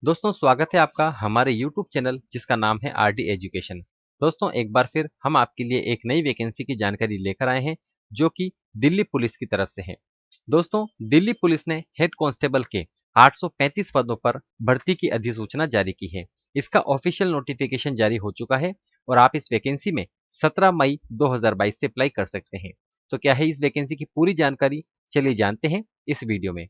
दोस्तों स्वागत है आपका हमारे YouTube चैनल जिसका नाम है आरडी एजुकेशन। दोस्तों एक बार फिर हम आपके लिए एक नई वैकेंसी की जानकारी लेकर आए हैं जो कि दिल्ली पुलिस की तरफ से है। दोस्तों दिल्ली पुलिस ने हेड कांस्टेबल के 835 पदों पर भर्ती की अधिसूचना जारी की है। इसका ऑफिशियल नोटिफिकेशन जारी हो चुका है और आप इस वैकेंसी में 17 मई 2022 से अप्लाई कर सकते हैं। तो क्या है इस वैकेंसी की पूरी जानकारी, चलिए जानते हैं इस वीडियो में।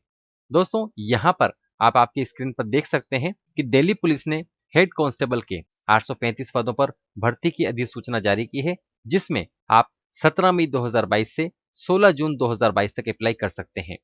दोस्तों यहाँ पर आप आपकी स्क्रीन पर देख सकते हैं कि दिल्ली पुलिस ने हेड कांस्टेबल के 835 पदों पर भर्ती की अधिसूचना जारी की है, जिसमें आप 17 मई 2022 से 16 जून 2022 तक अप्लाई कर सकते हैं।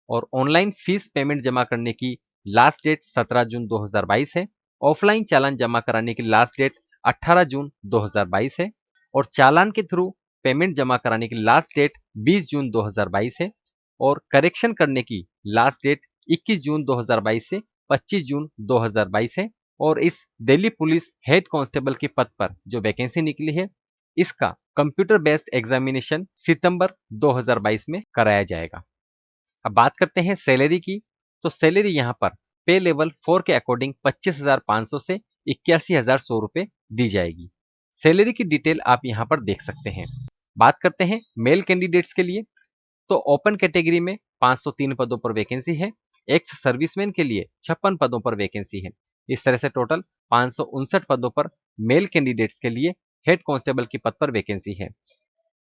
और ऑनलाइन फीस पेमेंट जमा करने की लास्ट डेट 17 जून 2022 है। ऑफलाइन चालान जमा कराने की लास्ट डेट 18 जून 2022 है और चालान के थ्रू पेमेंट जमा कराने की लास्ट डेट 20 जून 2022 है और करेक्शन करने की लास्ट डेट 21 जून 2022 से 25 जून 2022 है। और इस दिल्ली पुलिस हेड कांस्टेबल के पद पर जो वैकेंसी निकली है, इसका कंप्यूटर बेस्ड एग्जामिनेशन सितंबर 2022 में कराया जाएगा। अब बात करते हैं सैलरी की। तो सैलरी यहाँ पर पे लेवल 4 के अकॉर्डिंग 25,500 से 81,100 रुपए दी जाएगी। सैलरी की डिटेल आप यहाँ पर देख सकते हैं। बात करते हैं मेल कैंडिडेट्स के लिए। तो ओपन कैटेगरी में 503 पदों पर वैकेंसी है। एक्स सर्विसमैन के लिए 56 पदों पर वैकेंसी है। इस तरह से टोटल 559 पदों पर मेल कैंडिडेट्स के लिए हेड कांस्टेबल के पद पर वैकेंसी है।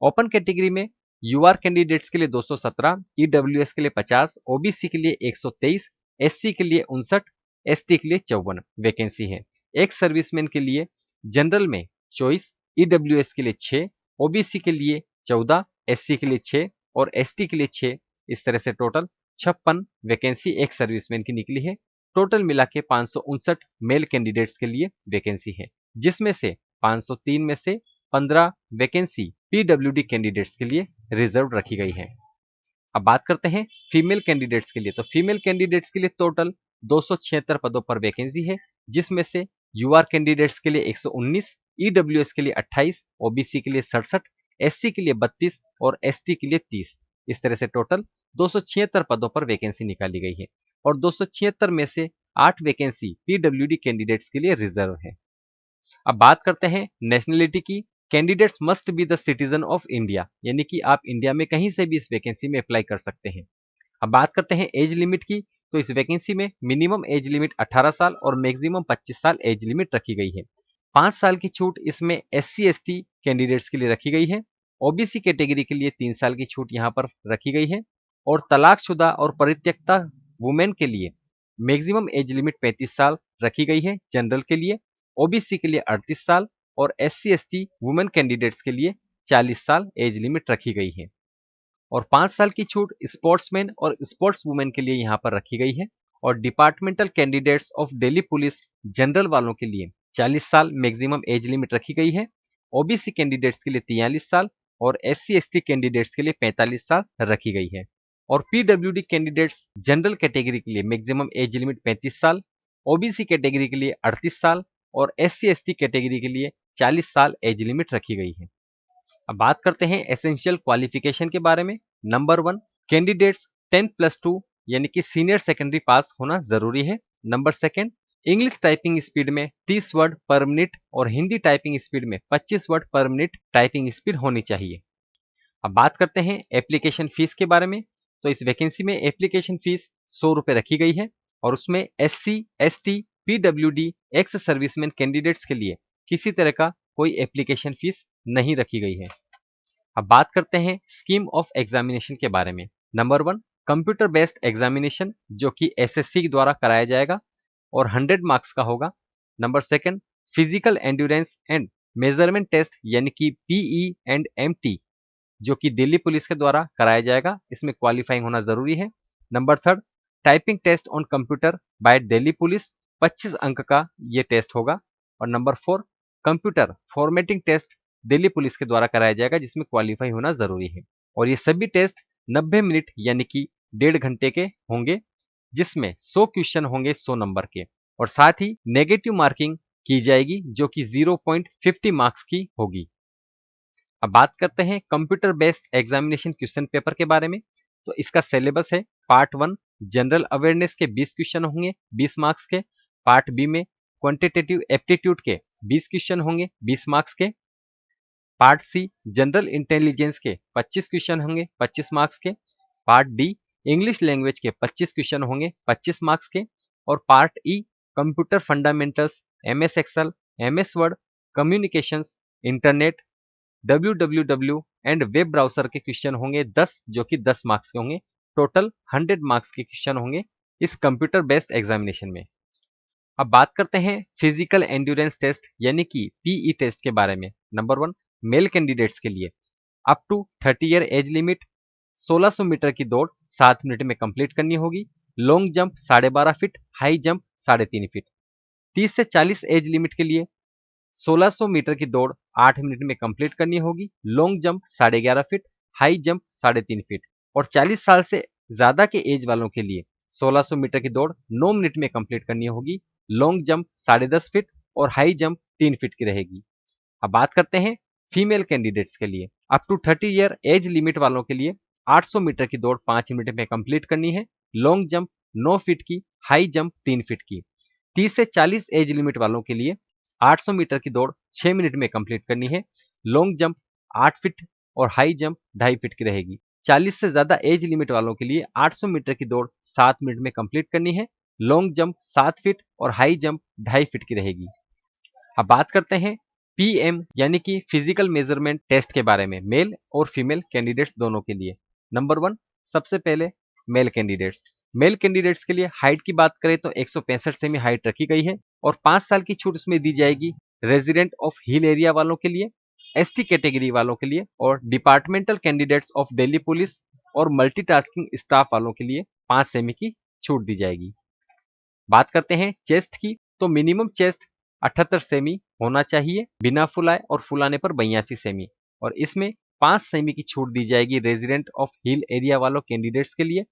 ओपन कैटेगरी में यूआर कैंडिडेट्स के लिए 217, ईडब्ल्यूएस के लिए 50, ओबीसी के लिए 123, एससी के लिए 59, एसटी के लिए 54 वैकेंसी है। एक्स सर्विसमैन के लिए जनरल में 24, ईडब्ल्यूएस के लिए 6, ओबीसी के लिए 14, एससी के लिए 6 और एसटी के लिए 6। इस तरह से टोटल 56 वैकेंसी एक्स सर्विसमैन की निकली है। टोटल मिला के 559 मेल कैंडिडेट्स के लिए वैकेंसी है, जिसमें से 503 में से 15 वैकेंसी पीडब्ल्यूडी कैंडिडेट्स के लिए रिजर्व रखी गई है। अब बात करते हैं फीमेल कैंडिडेट्स के लिए। तो फीमेल कैंडिडेट्स के लिए टोटल 276 पदों पर वैकेंसी है, जिसमें से यूआर कैंडिडेट्स के लिए 119, ईडब्ल्यूएस के लिए 28, ओबीसी के लिए 67, एससी के लिए 32 और एसटी के लिए 30। इस तरह से टोटल 276 पदों पर वैकेंसी निकाली गई है और 276 में से 8 वैकेंसी पीडब्ल्यूडी कैंडिडेट्स के लिए रिजर्व है। अब बात करते हैं नेशनलिटी की। Candidates must be the citizen of India, यानी कि आप इंडिया में कहीं से भी इस वैकेंसी में अप्लाई कर सकते हैं। अब बात करते हैं एज लिमिट की। तो इस वैकेंसी में मिनिमम एज लिमिट 18 साल और मैक्सिमम 25 साल एज लिमिट रखी गई है। 5 साल की छूट इसमें एससी एसटी कैंडिडेट्स के लिए रखी गई है। ओबीसी कैटेगरी के लिए 3 साल की छूट यहाँ पर रखी गई है और तलाकशुदा और परित्यक्ता वुमेन के लिए मैक्सिमम एज लिमिट 35 साल रखी गई है जनरल के लिए, ओबीसी के लिए 38 साल और एससी एसटी वुमेन कैंडिडेट्स के लिए 40 साल एज लिमिट रखी गई है। और 5 साल की छूट स्पोर्ट्समैन और स्पोर्ट्स वुमेन के लिए यहाँ पर रखी गई है। और departmental candidates of Delhi police general वालों के लिए 40 साल मैक्सिमम एज लिमिट रखी गई है। ओबीसी कैंडिडेट्स के लिए 43 साल और एससी एसटी कैंडिडेट्स के लिए 45 साल रखी गई है। और पीडब्ल्यूडी कैंडिडेट्स जनरल कैटेगरी के लिए मैक्सिमम एज लिमिट 35 साल, ओबीसी कैटेगरी के लिए 38 साल और एससी एसटी कैटेगरी के लिए 40 साल एज लिमिट रखी गई है। अब बात करते हैं एसेंशियल क्वालिफिकेशन के बारे में। नंबर 1, कैंडिडेट्स 10+2 यानी कि सीनियर सेकेंडरी पास होना जरूरी है। नंबर 2, इंग्लिश टाइपिंग स्पीड में 30 वर्ड पर मिनट और हिंदी टाइपिंग स्पीड में 25 वर्ड पर मिनट टाइपिंग स्पीड होनी चाहिए। अब बात करते हैं एप्लीकेशन फीस के बारे में। तो इस वैकेंसी में एप्लीकेशन फीस 100 रुपए रखी गई है और उसमें SC ST PWD ex serviceman candidates के लिए किसी तरह का कोई एप्लीकेशन फीस नहीं रखी गई है। अब बात करते हैं स्कीम ऑफ एग्जामिनेशन के बारे में। नंबर 1, कंप्यूटर बेस्ड एग्जामिनेशन जो कि एसएससी द्वारा कराया जाएगा और 100 मार्क्स का होगा। Number 2, physical endurance and measurement test यानी कि पीई एंड एमटी जो कि दिल्ली पुलिस के द्वारा कराया जाएगा, इसमें क्वालिफाइंग होना जरूरी है। Number 3, typing test on computer by Delhi police, 25 अंक का ये टेस्ट होगा। और number 4, computer formatting test Delhi police के द्वारा कराया जाएगा, जिसमें क्वालिफाई होना जरूरी है। और ये सभी टेस्ट 90 मिनट यानी कि 1.5 घंटे के होंगे, जिसमें 100 क्वेश्चन होंगे 100 नंबर के और साथ ही नेगेटिव मार्किंग की जाएगी जो कि 0.50 मार्क्स की होगी। अब बात करते हैं computer based examination question paper के बारे में। तो इसका सिलेबस है पार्ट 1 जनरल अवेयरनेस के 20 क्वेश्चन होंगे 20 मार्क्स के। पार्ट बी में क्वांटिटेटिव एप्टीट्यूड के 20 क्वेश्चन होंगे 20 मार्क्स के। पार्ट सी जनरल इंटेलिजेंस के 25 क्वेश्चन होंगे 25 मार्क्स के। पार्ट डी इंग्लिश लैंग्वेज के 25 क्वेश्चन होंगे 25 मार्क्स के। और part E computer fundamentals, MS Excel, MS Word, communications, internet, www and web browser के क्वेश्चन होंगे 10, जो कि 10 मार्क्स के होंगे। टोटल 100 मार्क्स के क्वेश्चन होंगे इस कंप्यूटर बेस्ड एग्जामिनेशन में। अब बात करते हैं फिजिकल एंड्योरेंस टेस्ट यानी कि पीई टेस्ट के बारे में। नंबर 1, मेल कैंडिडेट्स के लिए up to 30 year age limit 1600 metre की दौड़ 7 मिनट में कंप्लीट करनी होगी। Long jump 12.5 feet, high jump 3.5 feet. 30 से 40 एज लिमिट के लिए 1600 मीटर की दौड़ 8 मिनट में कंप्लीट करनी होगी। Long jump 11.5 feet, high jump 3.5 feet. और 40 साल से ज्यादा के एज वालों के लिए 1600 मीटर की दौड़ 9 मिनट में कंप्लीट करनी होगी। लॉन्ग जंप 10.5 फीट और हाई जंप 3 फीट की रहेगी। अब बात करते हैं फीमेल कैंडिडेट्स के लिए up to 30 year age limit वालों के लिए 800 मीटर की दौड़ 5 मिनट में कंप्लीट करनी है। लॉन्ग जंप 9 फीट की, हाई जंप 3 फीट की। 30 से 40 एज लिमिट वालों के लिए 800 मीटर की दौड़ 6 मिनट में कंप्लीट करनी है। लॉन्ग जंप 8 फीट और हाई जंप 2.5 फीट की रहेगी। 40 से ज्यादा एज लिमिट वालों के लिए 800 मीटर की दौड़ 7 मिनट में कंप्लीट करनी है। लॉन्ग जंप 7 फीट और हाई जंप 2.5 फीट की रहेगी। अब बात करते हैं पीएम यानी कि फिजिकल मेजरमेंट टेस्ट के बारे में मेल और फीमेल कैंडिडेट्स दोनों के लिए। नंबर 1, सबसे पहले मेल कैंडिडेट्स। मेल कैंडिडेट्स के लिए हाइट की बात करें तो 165 सेमी हाइट रखी गई है और 5 साल की छूट उसमें दी जाएगी रेजिडेंट ऑफ हिल एरिया वालों के लिए, एसटी कैटेगरी वालों के लिए और departmental candidates of Delhi police और मल्टीटास्किंग स्टाफ वालों के लिए 5 सेमी की छूट दी जाएगी। बात करते हैं चेस्ट की, तो मिनिमम चेस्ट 78 सेमी होना चाहिए बिना फुलाए और फुलाने पर 82 सेमी। और इसमें 5 सेमी की छूट दी जाएगी रेजिडेंट ऑफ हिल एरिया वालों कैंडिडेट्स के लिए,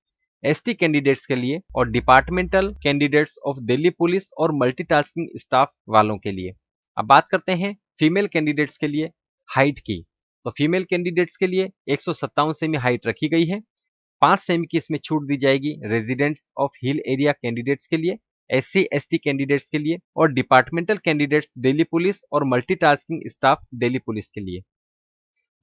एसटी कैंडिडेट्स के लिए और departmental candidates of Delhi police और मल्टीटास्किंग स्टाफ वालों के लिए। अब बात करते हैं फीमेल कैंडिडेट्स के लिए हाइट की, तो फीमेल कैंडिडेट्स के लिए 157 सेमी हाइट रखी गई है। 5 सेमी की इसमें छूट दी जाएगी residents of hill area candidates के लिए, एससी एसटी कैंडिडेट्स के लिए और डिपार्टमेंटल कैंडिडेट्स दिल्ली पुलिस और मल्टीटास्किंग स्टाफ दिल्ली पुलिस के लिए।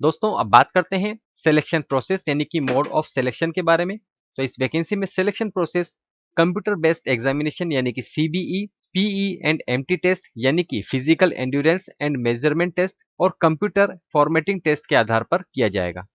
दोस्तों अब बात करते हैं सिलेक्शन प्रोसेस यानी कि मोड ऑफ सिलेक्शन के बारे में। तो इस वैकेंसी में selection process computer based examination यानी कि CBE, PE and MT test यानी कि physical endurance and measurement test और कंप्यूटर फॉर्मेटिंग टेस्ट के आधार पर किया जाएगा।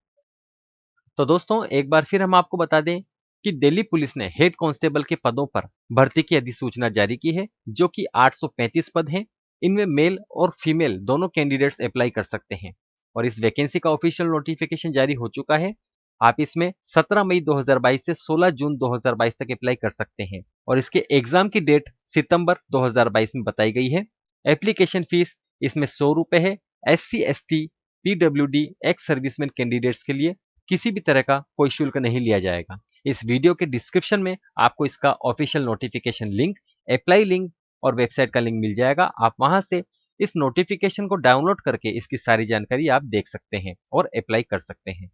तो दोस्तों एक बार फिर हम आपको बता दें कि दिल्ली पुलिस ने हेड कांस्टेबल के पदों पर भर्ती की अधिसूचना जारी की है, जो कि 835 पद हैं। इनमें मेल और फीमेल दोनों कैंडिडेट्स अप्लाई कर सकते हैं और इस वैकेंसी का ऑफिशियल नोटिफिकेशन जारी हो चुका है। आप इसमें 17 मई 2022 से 16 जून 2022 तक अप्लाई कर सकते हैं और इसके एग्जाम की डेट सितंबर 2022 में बताई गई है। एप्लीकेशन फीस इसमें 100 रुपए है। SC ST PWD ex serviceman candidates के लिए किसी भी तरह का कोई शुल्क नहीं लिया जाएगा। इस वीडियो के डिस्क्रिप्शन में आपको इसका official notification link, apply link और वेबसाइट का लिंक मिल जाएगा। आप वहां से इस नोटिफिकेशन को डाउनलोड करके इसकी सारी जानकारी आप देख सकते हैं और अप्लाई कर सकते हैं।